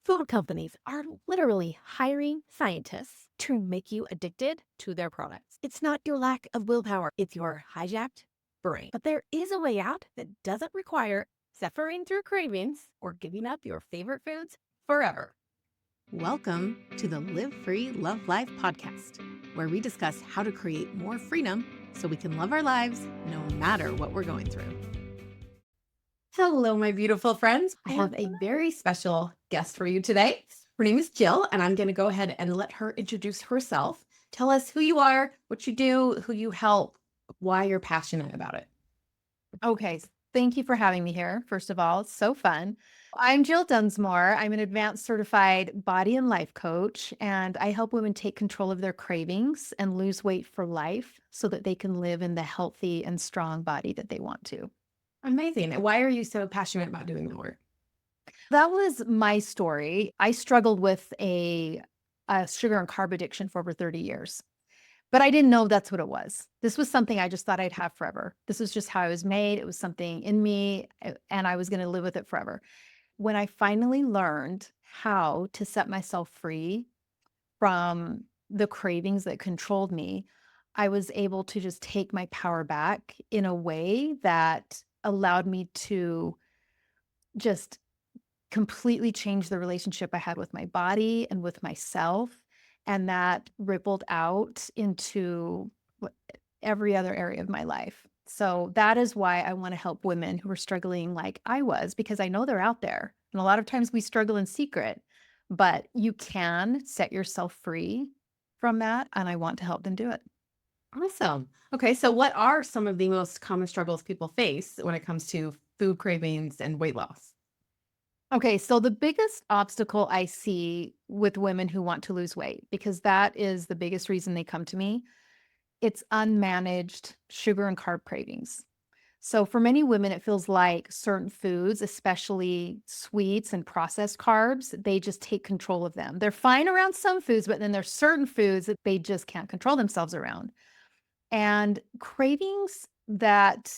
Food companies are literally hiring scientists to make you addicted to their products. It's not your lack of willpower, it's your hijacked brain. But there is a way out that doesn't require suffering through cravings or giving up your favorite foods forever. Welcome to the Live Free, Love Life podcast, where we discuss how to create more freedom so we can love our lives no matter what we're going through. Hello, my beautiful friends. I have a very special guest for you today. Her name is Jill, and I'm going to go ahead and let her introduce herself. Tell us who you are, what you do, who you help, why you're passionate about it. Okay, thank you for having me here. First of all, it's so fun. I'm Jille Dunsmore. I'm an advanced certified body and life coach, and I help women take control of their cravings and lose weight for life so that they can live in the healthy and strong body that they want to. Amazing. And why are you so passionate about doing the work? That was my story. I struggled with a sugar and carb addiction for over 30 years. But I didn't know that's what it was. This was something I just thought I'd have forever. This was just how I was made. It was something in me, and I was going to live with it forever. When I finally learned how to set myself free from the cravings that controlled me, I was able to just take my power back in a way that allowed me to just completely change the relationship I had with my body and with myself. And that rippled out into every other area of my life. So that is why I want to help women who are struggling like I was, because I know they're out there. And a lot of times we struggle in secret, but you can set yourself free from that. And I want to help them do it. Awesome. Okay, so what are some of the most common struggles people face when it comes to food cravings and weight loss? Okay, so the biggest obstacle I see with women who want to lose weight, because that is the biggest reason they come to me, it's unmanaged sugar and carb cravings. So for many women, it feels like certain foods, especially sweets and processed carbs, they just take control of them. They're fine around some foods, but then there's certain foods that they just can't control themselves around. And cravings that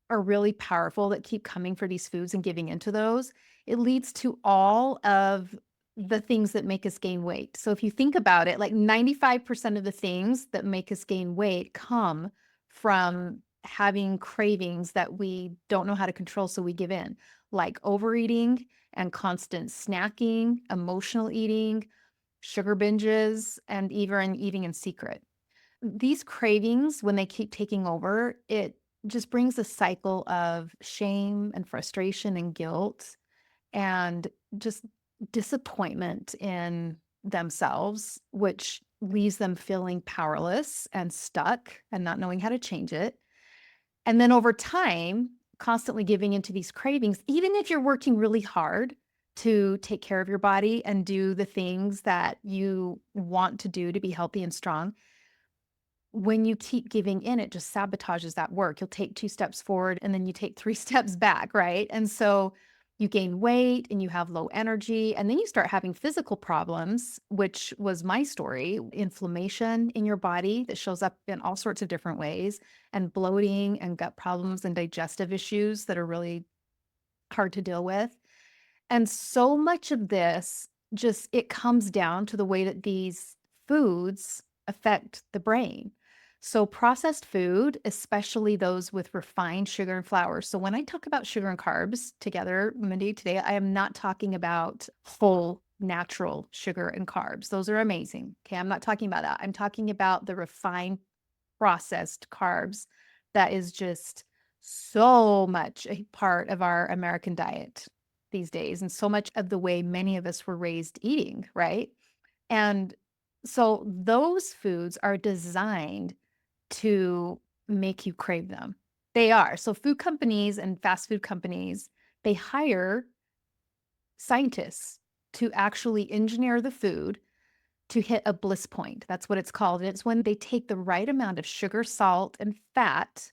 are really powerful that keep coming for these foods and giving into those, it leads to all of the things that make us gain weight. So if you think about it, like 95% of the things that make us gain weight come from having cravings that we don't know how to control, so we give in, like overeating and constant snacking, emotional eating, sugar binges, and even eating in secret. These cravings, when they keep taking over, it just brings a cycle of shame and frustration and guilt and just disappointment in themselves, which leaves them feeling powerless and stuck and not knowing how to change it. And then over time, constantly giving into these cravings, even if you're working really hard to take care of your body and do the things that you want to do to be healthy and strong, when you keep giving in, it just sabotages that work. You'll take 2 steps forward and then you take 3 steps back, right? And so you gain weight and you have low energy, and then you start having physical problems, which was my story, inflammation in your body that shows up in all sorts of different ways, and bloating and gut problems and digestive issues that are really hard to deal with. And so much of this just it comes down to the way that these foods affect the brain. So processed food, especially those with refined sugar and flour. So when I talk about sugar and carbs together, Mindy, today, I am not talking about whole natural sugar and carbs. Those are amazing. Okay, I'm not talking about that. I'm talking about the refined processed carbs that is just so much a part of our American diet these days, and so much of the way many of us were raised eating, right? And so those foods are designed to make you crave them. They are. So food companies and fast food companies, they hire scientists to actually engineer the food to hit a bliss point. That's what it's called. And it's when they take the right amount of sugar, salt, and fat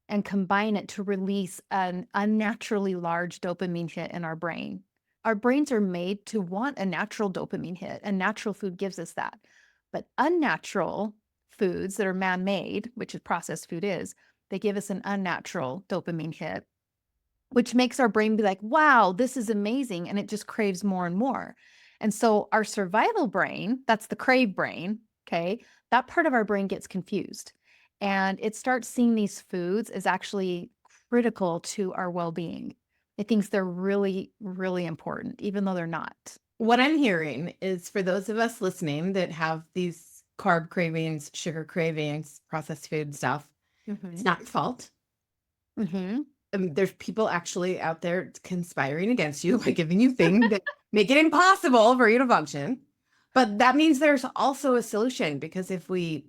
and combine it to release an unnaturally large dopamine hit in our brain. Our brains are made to want a natural dopamine hit, and natural food gives us that. But unnatural foods that are man made, which is processed food is, they give us an unnatural dopamine hit. which makes our brain be like, wow, this is amazing. And it just craves more and more. And so our survival brain, that's the crave brain, okay, that part of our brain gets confused and it starts seeing these foods as actually critical to our well being. It thinks they're really, really important, even though they're not. What I'm hearing is for those of us listening that have these carb cravings, sugar cravings, processed food stuff, it's not your fault. Mm-hmm. There's people actually out there conspiring against you by giving you things that make it impossible for you to function. But that means there's also a solution, because if we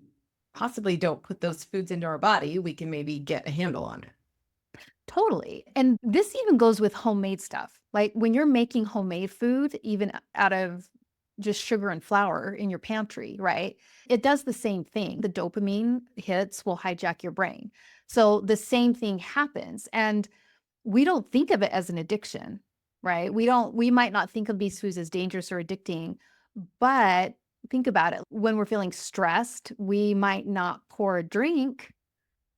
possibly don't put those foods into our body, we can maybe get a handle on it. Totally. And this even goes with homemade stuff. Like when you're making homemade food, even out of just sugar and flour in your pantry, right? It does the same thing. The dopamine hits will hijack your brain. So the same thing happens. And we don't think of it as an addiction, right? We might not think of these foods as dangerous or addicting, but think about it. When we're feeling stressed, we might not pour a drink,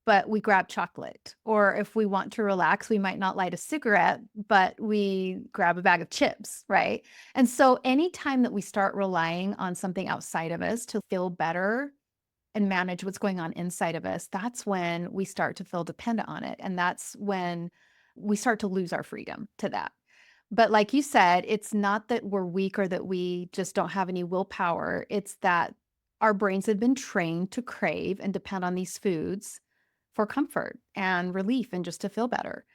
but we grab chocolate. Or if we want to relax, we might not light a cigarette, but we grab a bag of chips, right? And so anytime that we start relying on something outside of us to feel better and manage what's going on inside of us, that's when we start to feel dependent on it. And that's when we start to lose our freedom to that. But like you said, it's not that we're weak or that we just don't have any willpower. It's that our brains have been trained to crave and depend on these foods for comfort and relief and just to feel better.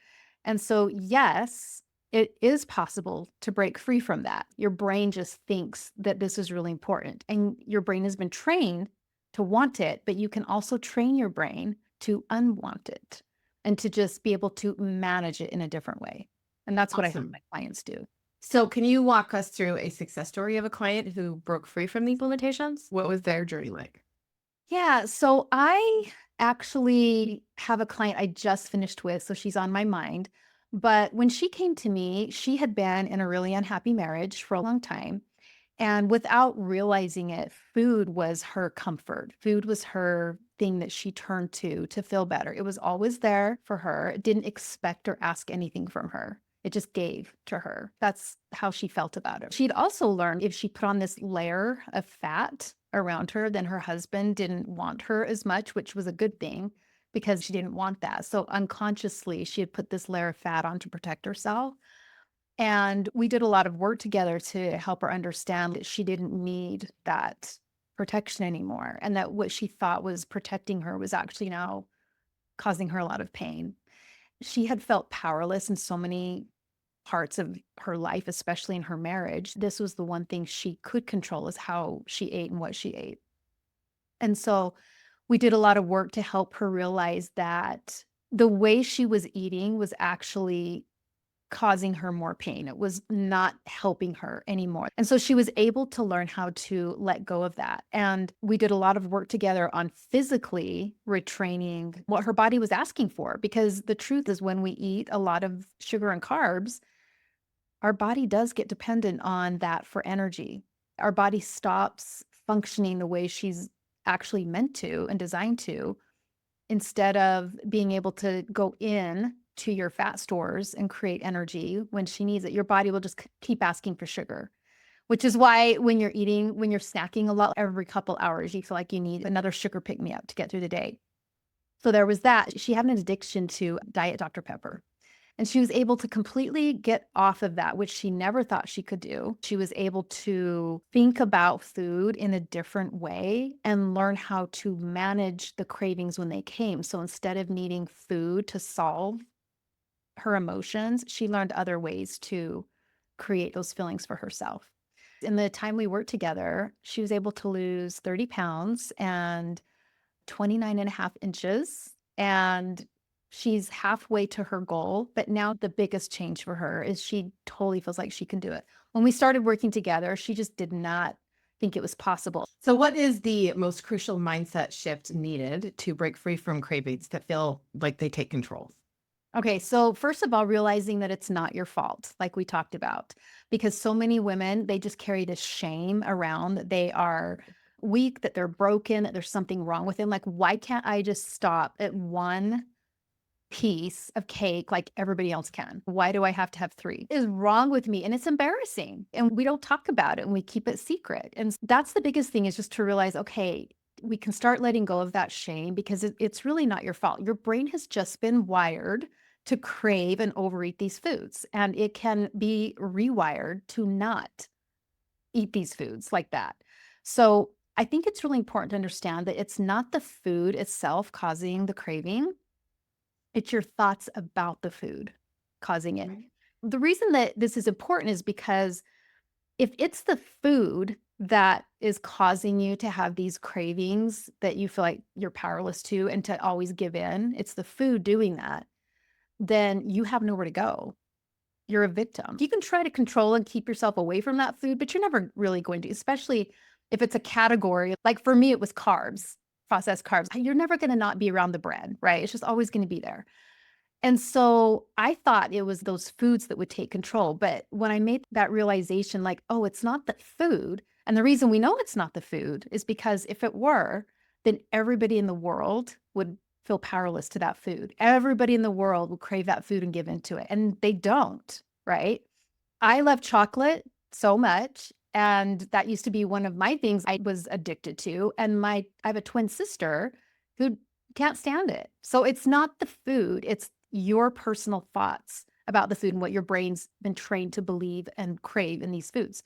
And so, yes, it is possible to break free from that. Your brain just thinks that this is really important, and your brain has been trained to want it, but you can also train your brain to unwant it and to just be able to manage it in a different way. And that's what I help Awesome. my clients do. So, can you walk us through a success story of a client who broke free from these limitations? What was their journey like? Yeah, so I actually have a client I just finished with, so she's on my mind. But when she came to me, she had been in a really unhappy marriage for a long time. And without realizing it, food was her comfort. Food was her thing that she turned to feel better. It was always there for her. It didn't expect or ask anything from her. It just gave to her. That's how she felt about it. She'd also learned if she put on this layer of fat around her, then her husband didn't want her as much, which was a good thing because she didn't want that. So unconsciously, she had put this layer of fat on to protect herself. And we did a lot of work together to help her understand that she didn't need that protection anymore, and that what she thought was protecting her was actually now causing her a lot of pain. She had felt powerless in so many parts of her life, especially in her marriage. This was the one thing she could control, is how she ate and what she ate. And so we did a lot of work to help her realize that the way she was eating was actually causing her more pain. It was not helping her anymore. And so she was able to learn how to let go of that. And we did a lot of work together on physically retraining what her body was asking for. Because the truth is, when we eat a lot of sugar and carbs, our body does get dependent on that for energy. Our body stops functioning the way she's actually meant to and designed to, instead of being able to go in to your fat stores and create energy when she needs it. Your body will just keep asking for sugar, which is why when you're eating, when you're snacking a lot, every couple hours, you feel like you need another sugar pick me up to get through the day. So there was that. She had an addiction to Diet Dr. Pepper. And she was able to completely get off of that, which she never thought she could do. She was able to think about food in a different way and learn how to manage the cravings when they came. So instead of needing food to solve her emotions, she learned other ways to create those feelings for herself. In the time we worked together, she was able to lose 30 pounds and 29 and a half inches. And she's halfway to her goal. But now the biggest change for her is she totally feels like she can do it. When we started working together, she just did not think it was possible. So, what is the most crucial mindset shift needed to break free from cravings that feel like they take control? Okay, so first of all, realizing that it's not your fault, like we talked about, because so many women, they just carry this shame around that they are weak, that they're broken, that there's something wrong with them. Like, why can't I just stop at one piece of cake like everybody else can. Why do I have to have 3? Is wrong with me, and it's embarrassing, and we don't talk about it, and we keep it secret, and that's the biggest thing, is just to realize, okay, we can start letting go of that shame, because it's really not your fault. Your brain has just been wired to crave and overeat these foods, and it can be rewired to not eat these foods like that. So I think it's really important to understand that it's not the food itself causing the craving, it's your thoughts about the food causing it. Right. The reason that this is important is because if it's the food that is causing you to have these cravings that you feel like you're powerless to and to always give in, it's the food doing that, then you have nowhere to go. You're a victim. You can try to control and keep yourself away from that food, but you're never really going to, especially if it's a category. Like for me, it was carbs, processed carbs. You're never going to not be around the bread, right? It's just always going to be there. And so I thought it was those foods that would take control. But when I made that realization, like, oh, it's not the food. And the reason we know it's not the food is because if it were, then everybody in the world would feel powerless to that food. Everybody in the world will crave that food and give into it. And they don't, right? I love chocolate so much. And that used to be one of my things I was addicted to. And I have a twin sister who can't stand it. So it's not the food, it's your personal thoughts about the food and what your brain's been trained to believe and crave in these foods.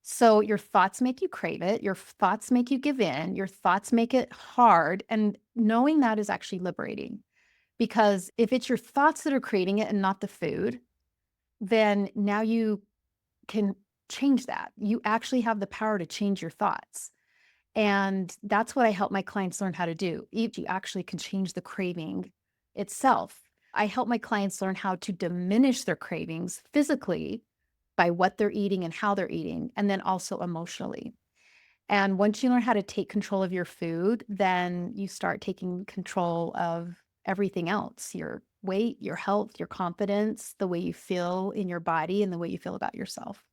So your thoughts make you crave it, your thoughts make you give in, your thoughts make it hard. And knowing that is actually liberating, because if it's your thoughts that are creating it and not the food, then now you can change that. You actually have the power to change your thoughts. And that's what I help my clients learn how to do. You actually can change the craving itself. I help my clients learn how to diminish their cravings physically by what they're eating and how they're eating, and then also emotionally. And once you learn how to take control of your food, then you start taking control of everything else, your weight, your health, your confidence, the way you feel in your body, and the way you feel about yourself.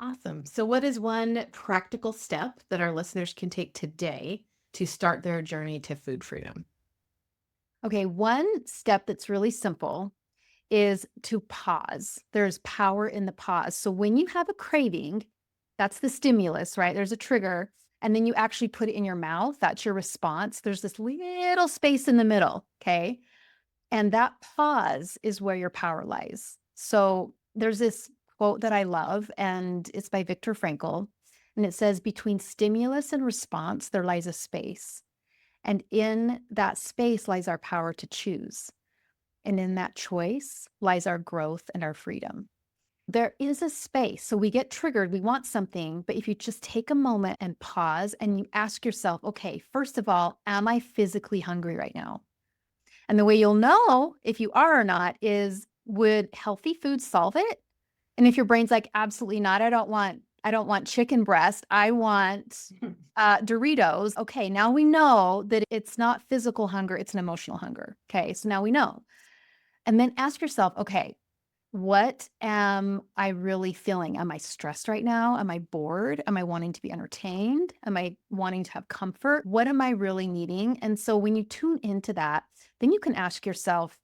Awesome. So, what is one practical step that our listeners can take today to start their journey to food freedom? Okay, one step that's really simple is to pause. There's power in the pause. So when you have a craving, that's the stimulus, right? There's a trigger, and then you actually put it in your mouth. That's your response. There's this little space in the middle, okay? And that pause is where your power lies. So there's this quote that I love, and it's by Viktor Frankl. And it says, between stimulus and response, there lies a space. And in that space lies our power to choose. And in that choice lies our growth and our freedom. There is a space. So we get triggered, we want something, but if you just take a moment and pause and you ask yourself, okay, first of all, am I physically hungry right now? And the way you'll know if you are or not is, would healthy food solve it? And if your brain's like, absolutely not, I don't want chicken breast, I want Doritos. Okay, now we know that it's not physical hunger, it's an emotional hunger. Okay, so now we know. And then ask yourself, okay, what am I really feeling? Am I stressed right now? Am I bored? Am I wanting to be entertained? Am I wanting to have comfort? What am I really needing? And so when you tune into that, then you can ask yourself,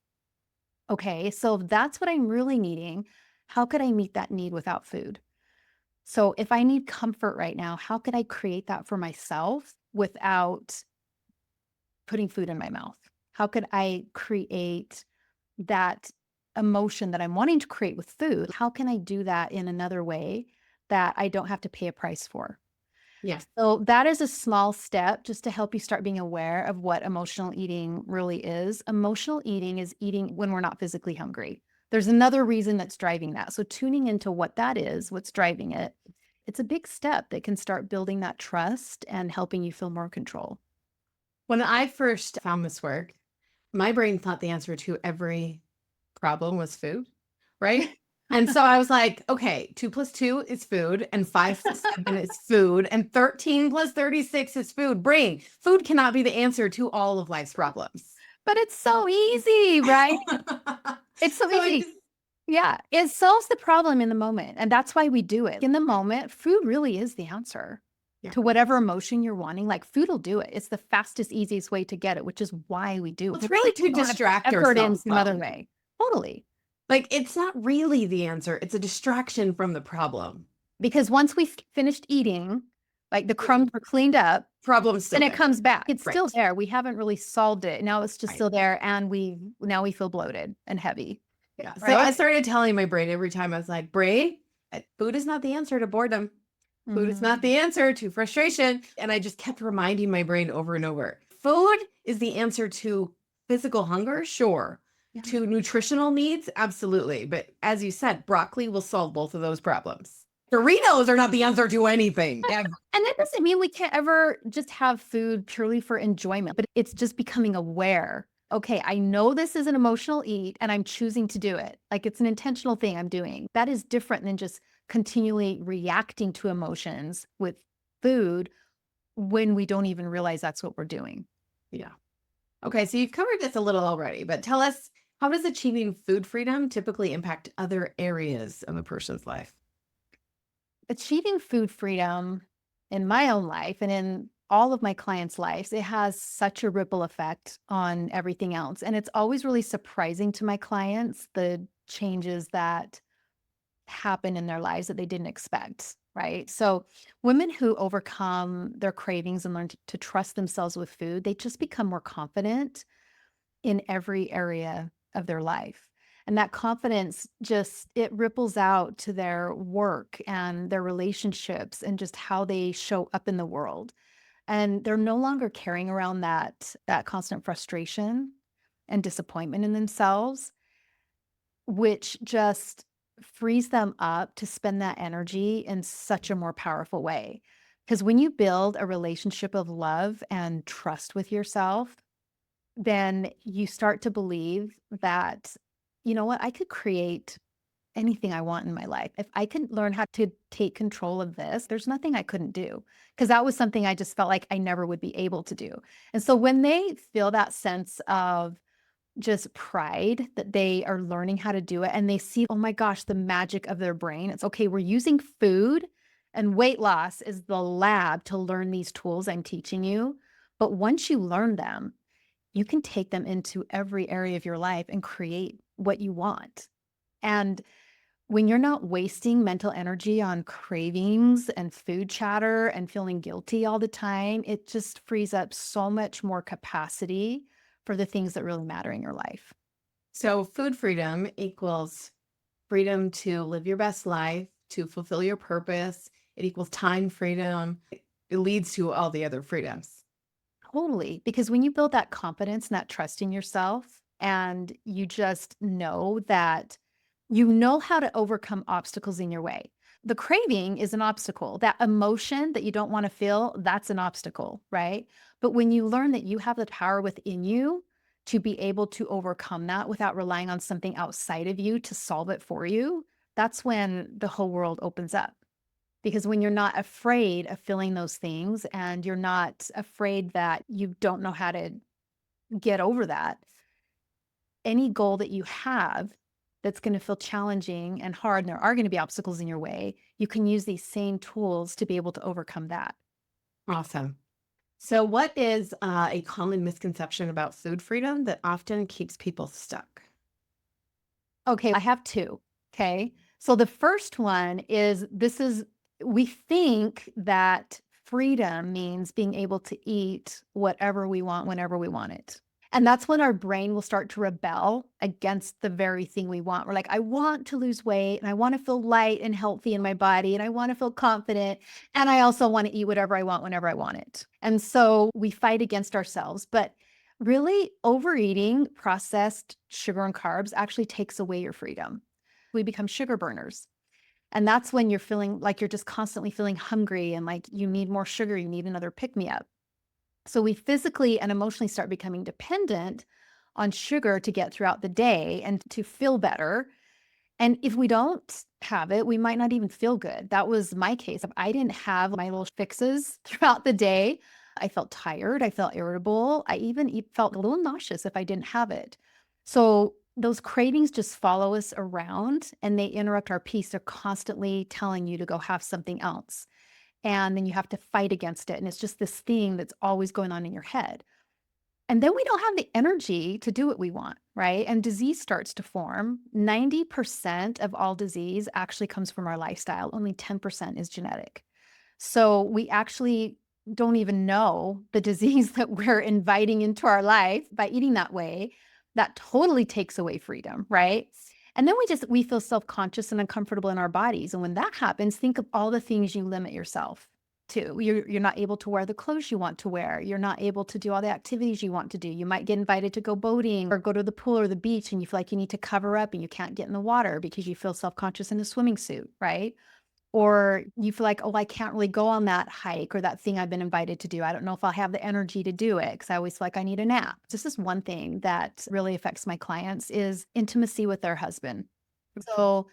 okay, so if that's what I'm really needing, how could I meet that need without food? So if I need comfort right now, how could I create that for myself without putting food in my mouth? How could I create that emotion that I'm wanting to create with food? How can I do that in another way that I don't have to pay a price for? Yeah. So that is a small step just to help you start being aware of what emotional eating really is. Emotional eating is eating when we're not physically hungry. There's another reason that's driving that. So tuning into what that is, what's driving it, it's a big step that can start building that trust and helping you feel more control. When I first found this work, my brain thought the answer to every problem was food, right? And so I was like, okay, 2 plus 2 is food, and 5 plus 7 is food, and 13 plus 36 is food. Brain, food cannot be the answer to all of life's problems. But it's so easy, right? It's so So I easy. just Yeah, it solves the problem in the moment, and that's why we do it. In the moment, food really is the answer. Yeah. to whatever emotion you're wanting. Like food will do it. It's the fastest, easiest way to get it, which is why we do it. It's really to We don't have distract effort in ourselves, some other though. way. Totally. Like, it's not really the answer. It's a distraction from the problem. Because once we've finished eating, like the crumbs are cleaned up, Problem's still and it there. comes back. It's still Right. there. We haven't really solved it. Now it's just Right. still there, and now we feel bloated and heavy. Yeah. So I Right? started telling my brain every time, I was like, brain, food is not the answer to boredom. Food is not the answer to frustration. And I just kept reminding my brain over and over. Food is the answer to physical hunger, sure. Yeah. To nutritional needs, absolutely. But as you said, broccoli will solve both of those problems. Doritos are not the answer to anything. And that doesn't mean we can't ever just have food purely for enjoyment, but it's just becoming aware. Okay, I know this is an emotional eat and I'm choosing to do it. Like it's an intentional thing I'm doing. That is different than just continually reacting to emotions with food when we don't even realize that's what we're doing. Yeah. Okay, so you've covered this a little already, but tell us, how does achieving food freedom typically impact other areas of a person's life? Achieving food freedom in my own life and in all of my clients' lives, it has such a ripple effect on everything else. And it's always really surprising to my clients the changes that happen in their lives that they didn't expect. Right. So, women who overcome their cravings and learn to trust themselves with food, they just become more confident in every area of their life. And that confidence just it ripples out to their work and their relationships and just how they show up in the world. And they're no longer carrying around that constant frustration and disappointment in themselves, which just frees them up to spend that energy in such a more powerful way. Because when you build a relationship of love and trust with yourself, then you start to believe that, you know what, I could create anything I want in my life. If I can learn how to take control of this, there's nothing I couldn't do. Because that was something I just felt like I never would be able to do. And so when they feel that sense of just pride that they are learning how to do it and they see, oh my gosh, the magic of their brain, it's okay, we're using food and weight loss is the lab to learn these tools I'm teaching you. But once you learn them, you can take them into every area of your life and create what you want. And when you're not wasting mental energy on cravings and food chatter and feeling guilty all the time, it just frees up so much more capacity for the things that really matter in your life. So, food freedom equals freedom to live your best life, to fulfill your purpose. It equals time freedom. It leads to all the other freedoms. Totally. Because when you build that confidence and that trust in yourself, and you just know that you know how to overcome obstacles in your way. The craving is an obstacle. That emotion that you don't want to feel, that's an obstacle, right? But when you learn that you have the power within you to be able to overcome that without relying on something outside of you to solve it for you, that's when the whole world opens up. Because when you're not afraid of feeling those things and you're not afraid that you don't know how to get over that, any goal that you have that's going to feel challenging and hard, and there are going to be obstacles in your way, you can use these same tools to be able to overcome that. Awesome. So, what is a common misconception about food freedom that often keeps people stuck? Okay, I have two. Okay. So the first one is we think that freedom means being able to eat whatever we want whenever we want it. And that's when our brain will start to rebel against the very thing we want. We're like, I want to lose weight and I want to feel light and healthy in my body and I want to feel confident. And I also want to eat whatever I want whenever I want it. And so we fight against ourselves. But really, overeating processed sugar and carbs actually takes away your freedom. We become sugar burners. And that's when you're feeling like you're just constantly feeling hungry and like you need more sugar, you need another pick me up. So we physically and emotionally start becoming dependent on sugar to get throughout the day and to feel better. And if we don't have it, we might not even feel good. That was my case. If I didn't have my little fixes throughout the day, I felt tired. I felt irritable. I even felt a little nauseous if I didn't have it. So those cravings just follow us around and they interrupt our peace. They're constantly telling you to go have something else. And then you have to fight against it. And it's just this thing that's always going on in your head. And then we don't have the energy to do what we want, right? And disease starts to form. 90% of all disease actually comes from our lifestyle, only 10% is genetic. So we actually don't even know the disease that we're inviting into our life by eating that way. That totally takes away freedom, right? And then we feel self-conscious and uncomfortable in our bodies. And when that happens, think of all the things you limit yourself to. You're not able to wear the clothes you want to wear. You're not able to do all the activities you want to do. You might get invited to go boating or go to the pool or the beach, and you feel like you need to cover up and you can't get in the water because you feel self-conscious in a swimming suit, right? Or you feel like, oh, I can't really go on that hike or that thing I've been invited to do. I don't know if I'll have the energy to do it because I always feel like I need a nap. This is one thing that really affects my clients is intimacy with their husband. So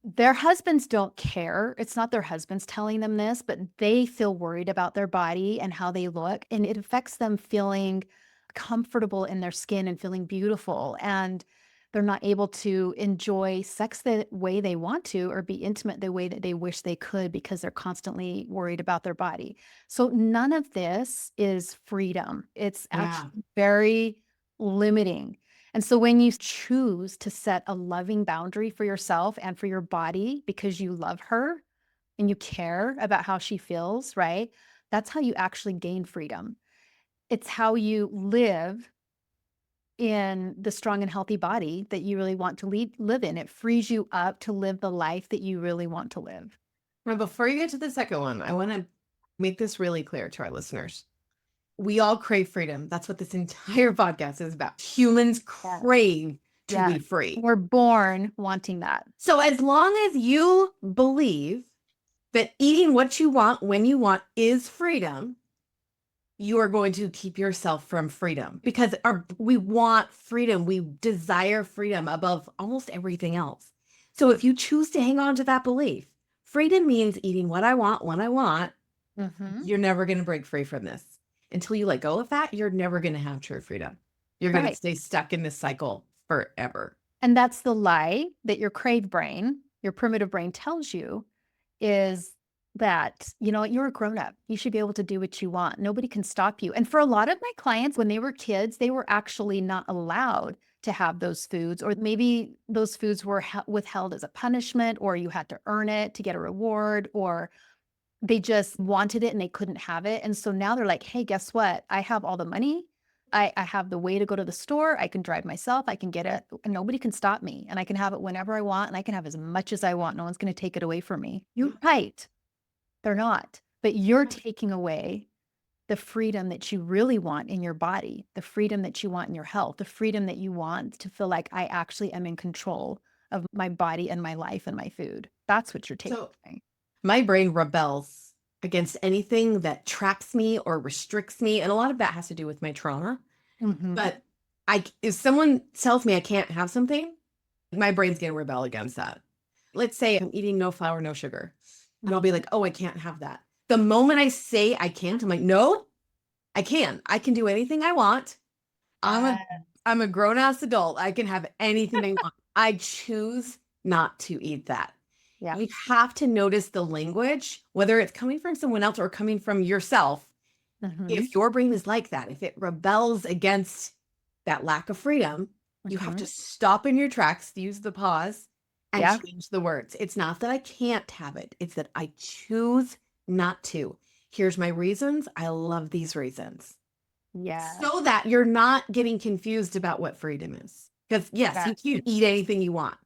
their husbands don't care. It's not their husbands telling them this, but they feel worried about their body and how they look. And it affects them feeling comfortable in their skin and feeling beautiful. And they're not able to enjoy sex the way they want to or be intimate the way that they wish they could because they're constantly worried about their body. So none of this is freedom. It's Yeah. actually very limiting. And so when you choose to set a loving boundary for yourself and for your body because you love her and you care about how she feels, right? That's how you actually gain freedom. It's how you live in the strong and healthy body that you really want to live in. It frees you up to live the life that you really want to live. Now, before you get to the second one, I want to make this really clear to our listeners. We all crave freedom. That's what this entire podcast is about. Humans Yeah. crave to Yeah. be free. We're born wanting that. So as long as you believe that eating what you want when you want is freedom, you are going to keep yourself from freedom because we want freedom. We desire freedom above almost everything else. So if you choose to hang on to that belief, freedom means eating what I want when I want. Mhm. You're never going to break free from this. Until you let go of that, you're never going to have true freedom. You're going to Right. stay stuck in this cycle forever. And that's the lie that your crave brain, your primitive brain tells you is that, you know, you're a grown up. You should be able to do what you want. Nobody can stop you. And for a lot of my clients, when they were kids, they were actually not allowed to have those foods, or maybe those foods were withheld as a punishment, or you had to earn it to get a reward, or they just wanted it and they couldn't have it. And so now they're like, hey, guess what? I have all the money. I have the way to go to the store. I can drive myself. I can get it. And nobody can stop me. And I can have it whenever I want. And I can have as much as I want. No one's going to take it away from me. You're right. They're not. But you're taking away the freedom that you really want in your body, the freedom that you want in your health, the freedom that you want to feel like I actually am in control of my body and my life and my food. That's what you're taking So away. my brain rebels against anything that traps me or restricts me. And a lot of that has to do with my trauma. Mhm. But if someone tells me I can't have something, my brain's going to rebel against that. Let's say I'm eating no flour, no sugar. And I'll be like, oh, I can't have that. The moment I say I can't, I'm like, no, I can. I can do anything I want. I'm a I'm a grown ass adult. I can have anything I want. I choose not to eat that. Yeah. You have to notice the language, whether it's coming from someone else or coming from yourself. Mhm. If your brain is like that, if it rebels against that lack of freedom, you have to Mhm. stop in your tracks, use the pause, and Yeah. change the words. It's not that I can't have it, it's that I choose not to. Here's my reasons. I love these reasons. Yeah. So that you're not getting confused about what freedom is. Because, yes, Yeah. you can eat anything you want,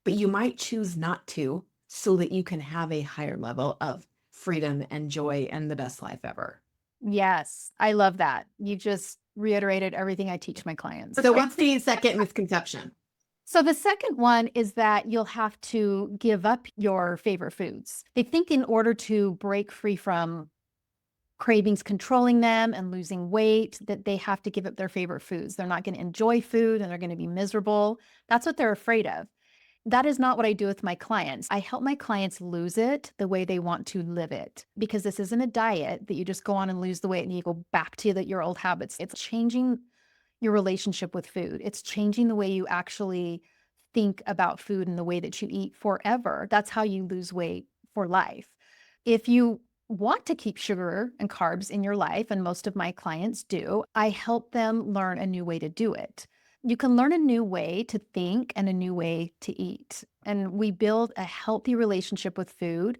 but you might choose not to so that you can have a higher level of freedom and joy and the best life ever. Yes. I love that. You just reiterated everything I teach my clients. So, what's the second misconception? So the second one is that you'll have to give up your favorite foods. They think in order to break free from cravings controlling them and losing weight, that they have to give up their favorite foods. They're not going to enjoy food and they're going to be miserable. That's what they're afraid of. That is not what I do with my clients. I help my clients lose it the way they want to live it, because this isn't a diet that you just go on and lose the weight and you go back to your old habits. It's changing your relationship with food. It's changing the way you actually think about food and the way that you eat forever. That's how you lose weight for life. If you want to keep sugar and carbs in your life, and most of my clients do, I help them learn a new way to do it. You can learn a new way to think and a new way to eat. And we build a healthy relationship with food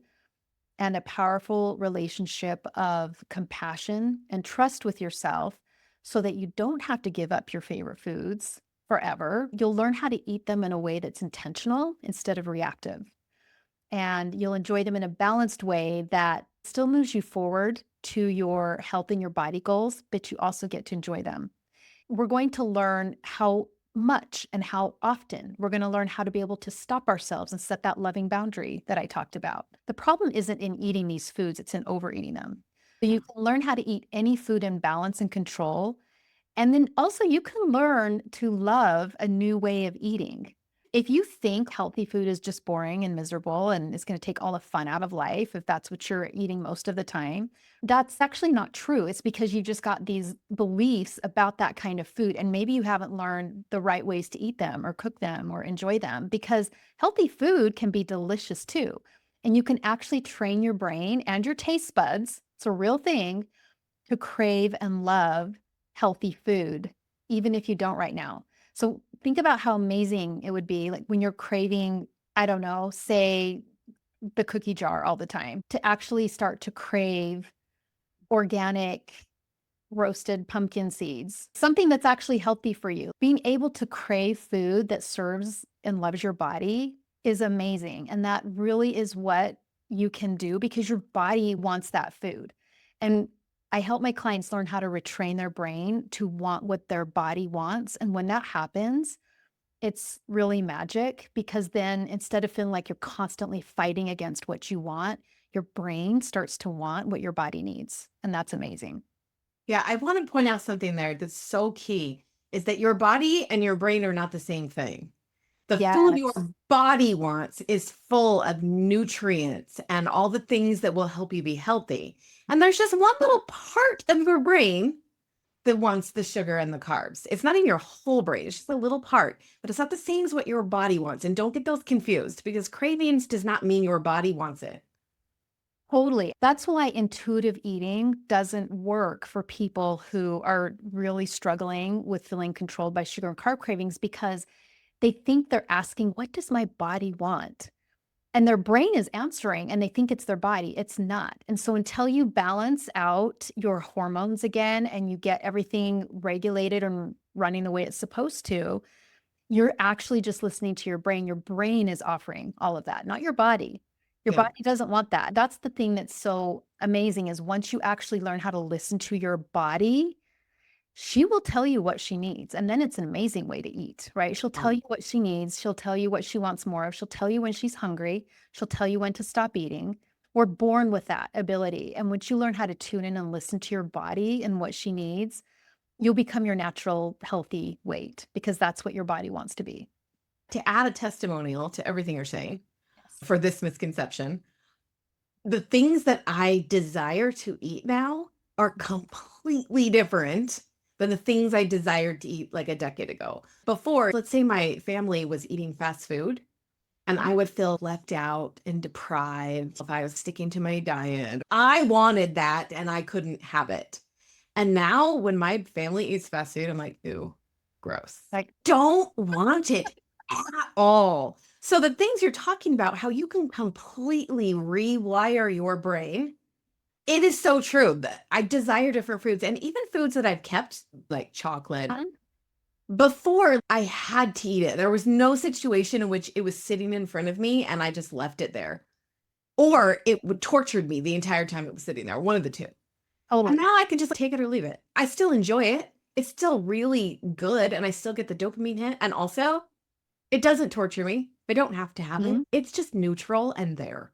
and a powerful relationship of compassion and trust with yourself so that you don't have to give up your favorite foods forever. You'll learn how to eat them in a way that's intentional instead of reactive. And you'll enjoy them in a balanced way that still moves you forward to your health and your body goals, but you also get to enjoy them. We're going to learn how much and how often. We're going to learn how to be able to stop ourselves and set that loving boundary that I talked about. The problem isn't in eating these foods, it's in overeating them. So you can learn how to eat any food in balance and control. And then also, you can learn to love a new way of eating. If you think healthy food is just boring and miserable and it's going to take all the fun out of life, if that's what you're eating most of the time, that's actually not true. It's because you just got these beliefs about that kind of food. And maybe you haven't learned the right ways to eat them or cook them or enjoy them, because healthy food can be delicious too. And you can actually train your brain and your taste buds, it's a real thing, to crave and love healthy food, even if you don't right now. So think about how amazing it would be, like when you're craving, I don't know, say the cookie jar all the time, to actually start to crave organic roasted pumpkin seeds, something that's actually healthy for you. Being able to crave food that serves and loves your body is amazing. And that really is what you can do because your body wants that food. And I help my clients learn how to retrain their brain to want what their body wants. And when that happens, it's really magic because then instead of feeling like you're constantly fighting against what you want, your brain starts to want what your body needs. And that's amazing. Yeah, I want to point out something there that's so key is that your body and your brain are not the same thing. The food your Yes. body wants is full of nutrients and all the things that will help you be healthy. And there's just one little part of your brain that wants the sugar and the carbs. It's not in your whole brain, it's just a little part, but it's not the same as what your body wants. And don't get those confused because cravings does not mean your body wants it. Totally. That's why intuitive eating doesn't work for people who are really struggling with feeling controlled by sugar and carb cravings because they think they're asking, what does my body want? And their brain is answering and they think it's their body. It's not. And so until you balance out your hormones again and you get everything regulated and running the way it's supposed to, you're actually just listening to your brain. Your brain is offering all of that, not your body. Your Yeah. body doesn't want that. That's the thing that's so amazing is once you actually learn how to listen to your body, she will tell you what she needs. And then it's an amazing way to eat, right? She'll tell you what she needs. She'll tell you what she wants more of. She'll tell you when she's hungry. She'll tell you when to stop eating. We're born with that ability. And once you learn how to tune in and listen to your body and what she needs, you'll become your natural healthy weight because that's what your body wants to be. To add a testimonial to everything you're saying for this misconception, the things that I desire to eat now are completely different than the things I desired to eat like a decade ago. Before, let's say my family was eating fast food and I would feel left out and deprived if I was sticking to my diet. I wanted that and I couldn't have it. And now when my family eats fast food, I'm like, ooh, gross. Like, Don't want it at all. So the things you're talking about, how you can completely rewire your brain, it is so true that I desire different foods and even foods that I've kept, like chocolate. Before I had to eat it. There was no situation in which it was sitting in front of me and I just left it there. Or it would tortured me the entire time it was sitting there, one of the two. And totally. now I can just take it or leave it. I still enjoy it. It's still really good and I still get the dopamine hit. And also, it doesn't torture me. I don't have to have it. Mhm. It's just neutral and there.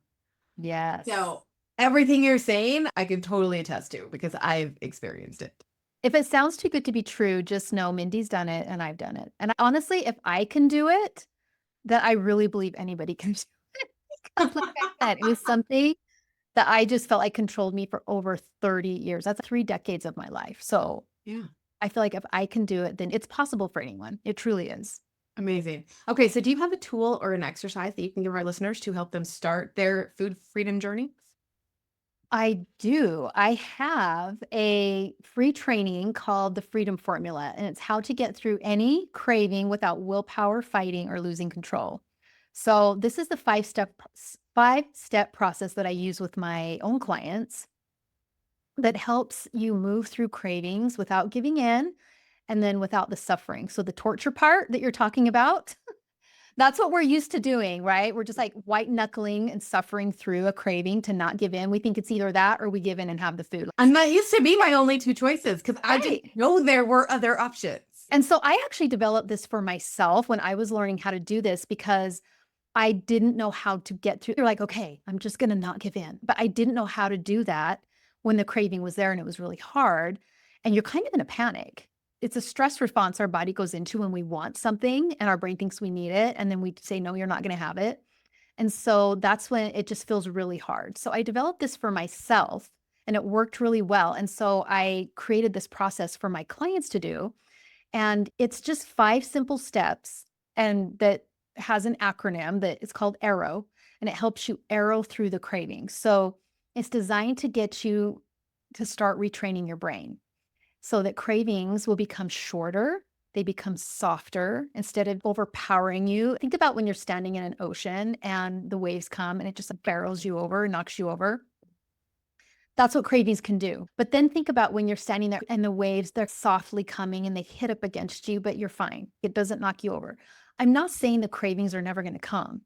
Yes. So everything you're saying, I can totally attest to because I've experienced it. If it sounds too good to be true, just know Mindy's done it and I've done it. And honestly, if I can do it, then I really believe anybody can do it. 'Cause like I said, it was something that I just felt like controlled me for over 30 years. That's 3 decades of my life. So Yeah. I feel like if I can do it, then it's possible for anyone. It truly is. Amazing. Okay, so do you have a tool or an exercise that you can give our listeners to help them start their food freedom journey? I do. I have a free training called the Freedom Formula, and it's how to get through any craving without willpower, fighting, or losing control. So this is the five step process that I use with my own clients that helps you move through cravings without giving in and then without the suffering. So the torture part that you're talking about, that's what we're used to doing, right? We're just like white knuckling and suffering through a craving to not give in. We think it's either that or we give in and have the food. And that used to be my only two choices because I Right. didn't know there were other options. And so I actually developed this for myself when I was learning how to do this because I didn't know how to get through. You're like, okay, I'm just going to not give in. But I didn't know how to do that when the craving was there and it was really hard. And you're kind of in a panic. It's a stress response our body goes into when we want something and our brain thinks we need it. And then we say, no, you're not going to have it. And so that's when it just feels really hard. So I developed this for myself and it worked really well. And so I created this process for my clients to do. And it's just 5 simple steps and that has an acronym that is called ARROW, and it helps you arrow through the cravings. So it's designed to get you to start retraining your brain so that cravings will become shorter, they become softer instead of overpowering you. Think about when you're standing in an ocean and the waves come and it just barrels you over, knocks you over. That's what cravings can do. But then think about when you're standing there and the waves, they're softly coming and they hit up against you, but you're fine. It doesn't knock you over. I'm not saying the cravings are never going to come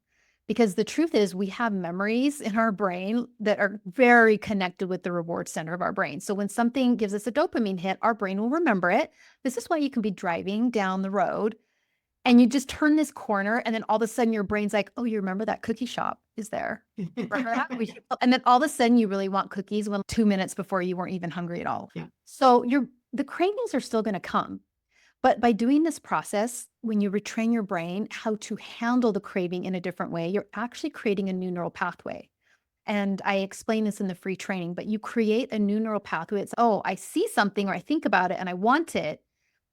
because the truth is we have memories in our brain that are very connected with the reward center of our brain. So when something gives us a dopamine hit, our brain will remember it. This is why you can be driving down the road and you just turn this corner and then all of a sudden your brain's like, oh, you remember that cookie shop is there. Remember that? And then all of a sudden you really want cookies when 2 minutes before you weren't even hungry at all. Yeah. So the cravings are still going to come. But by doing this process, when you retrain your brain how to handle the craving in a different way, you're actually creating a new neural pathway. And I explain this in the free training, but you create a new neural pathway. It's, oh, I see something or I think about it and I want it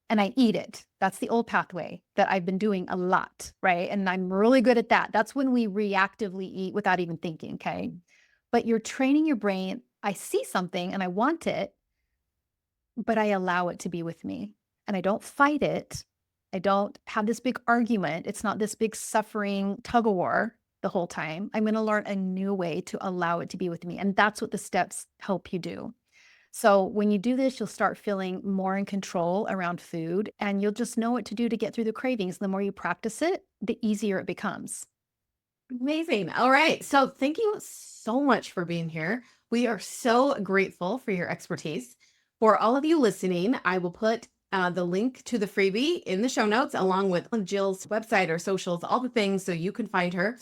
and I eat it. That's the old pathway that I've been doing a lot, right? And I'm really good at that. That's when we reactively eat without even thinking, okay? But you're training your brain. I see something and I want it, but I allow it to be with me. And I don't fight it. I don't have this big argument. It's not this big suffering tug of war the whole time. I'm going to learn a new way to allow it to be with me. And that's what the steps help you do. So when you do this, you'll start feeling more in control around food and you'll just know what to do to get through the cravings. The more you practice it, the easier it becomes. Amazing. All right. So thank you so much for being here. We are so grateful for your expertise. For all of you listening, I will put the link to the freebie in the show notes, along with Jill's website or socials, all the things so you can find her.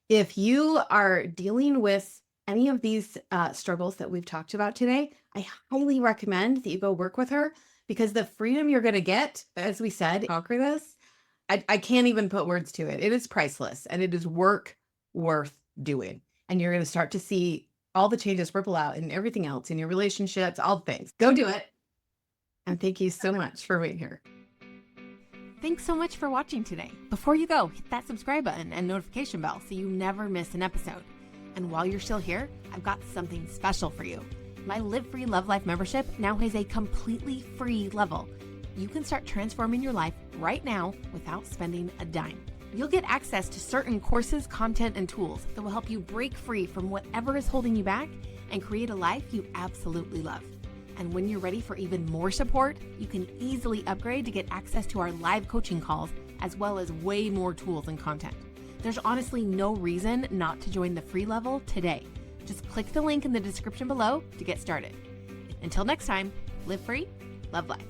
If you are dealing with any of these struggles that we've talked about today, I highly recommend that you go work with her because the freedom you're going to get, as we said, conquer this, I can't even put words to it. It is priceless and it is work worth doing. And you're going to start to see all the changes ripple out and everything else in your relationships, all the things. Go do it. And thank you so much for being here. Thanks so much for watching today. Before you go, hit that subscribe button and notification bell so you never miss an episode. And while you're still here, I've got something special for you. My Live Free Love Life membership now has a completely free level. You can start transforming your life right now without spending a dime. You'll get access to certain courses, content, and tools that will help you break free from whatever is holding you back and create a life you absolutely love. And when you're ready for even more support, you can easily upgrade to get access to our live coaching calls, as well as way more tools and content. There's honestly no reason not to join the free level today. Just click the link in the description below to get started. Until next time, live free, love life.